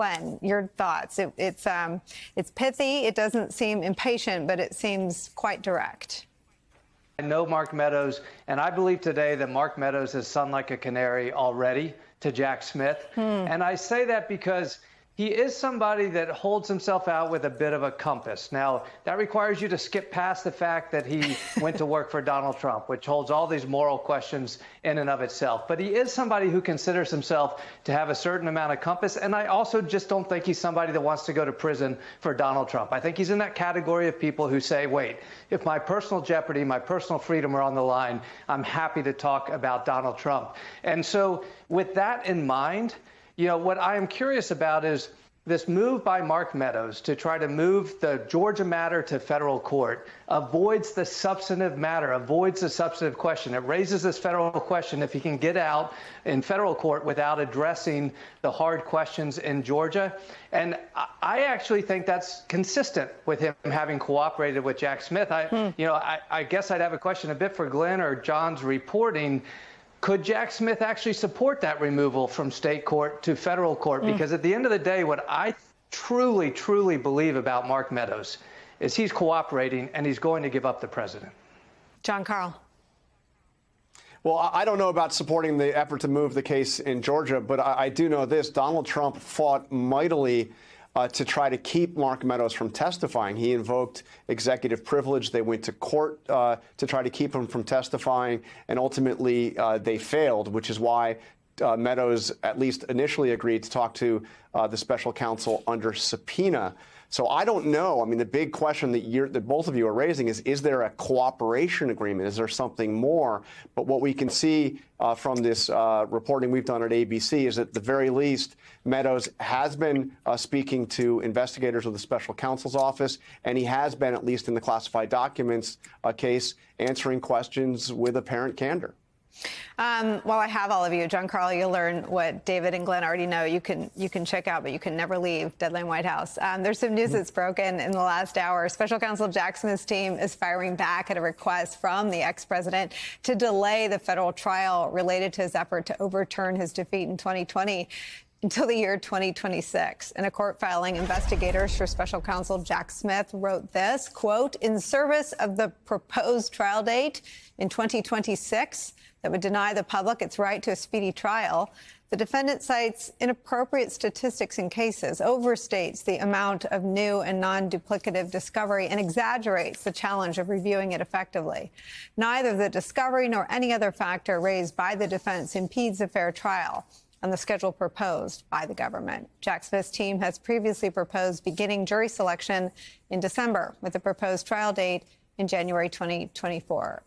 Glenn, your thoughts? It's pithy. It doesn't seem impatient, but it seems quite direct. I know Mark Meadows, and I believe today that Mark Meadows has sung like a canary already to Jack Smith. And I say that because he is somebody that holds himself out with a bit of a compass. Now, that requires you to skip past the fact that he went to work for Donald Trump, which holds all these moral questions in and of itself. But he is somebody who considers himself to have a certain amount of compass. And I also just don't think he's somebody that wants to go to prison for Donald Trump. I think he's in that category of people who say, wait, if my personal jeopardy, my personal freedom are on the line, I'm happy to talk about Donald Trump. And so with that in mind, you know, what I am curious about is this move by Mark Meadows to try to move the Georgia matter to federal court avoids the substantive matter, avoids the substantive question. It raises this federal question if he can get out in federal court without addressing the hard questions in Georgia. And I actually think that's consistent with him having cooperated with Jack Smith. I guess I'd have a question a bit for Glenn or John's reporting. Could Jack Smith actually support that removal from state court to federal court? Because at the end of the day, what I truly, truly believe about Mark Meadows is he's cooperating and he's going to give up the president. John Carl. Well, I don't know about supporting the effort to move the case in Georgia, but I do know this. Donald Trump fought mightily to try to keep Mark Meadows from testifying. He invoked executive privilege. They went to court to try to keep him from testifying, and ultimately they failed, which is why Meadows at least initially agreed to talk to the special counsel under subpoena. So I don't know. I mean, the big question that both of you are raising is there a cooperation agreement? Is there something more? But what we can see from this reporting we've done at ABC is at the very least, Meadows has been speaking to investigators of the special counsel's office, and he has been, at least in the classified documents case, answering questions with apparent candor. While I have all of you, John Carl, you'll learn what David and Glenn already know. You can check out, but you can never leave Deadline White House. There's some news that's broken in the last hour. Special Counsel Jack Smith's team is firing back at a request from the ex-president to delay the federal trial related to his effort to overturn his defeat in 2020 until the year 2026. In a court filing, investigators for Special Counsel Jack Smith wrote this, quote, in service of the proposed trial date in 2026 that would deny the public its right to a speedy trial, the defendant cites inappropriate statistics in cases, overstates the amount of new and non-duplicative discovery, and exaggerates the challenge of reviewing it effectively. Neither the discovery nor any other factor raised by the defense impedes a fair trial on the schedule proposed by the government. Jack Smith's team has previously proposed beginning jury selection in December with a proposed trial date in January 2024.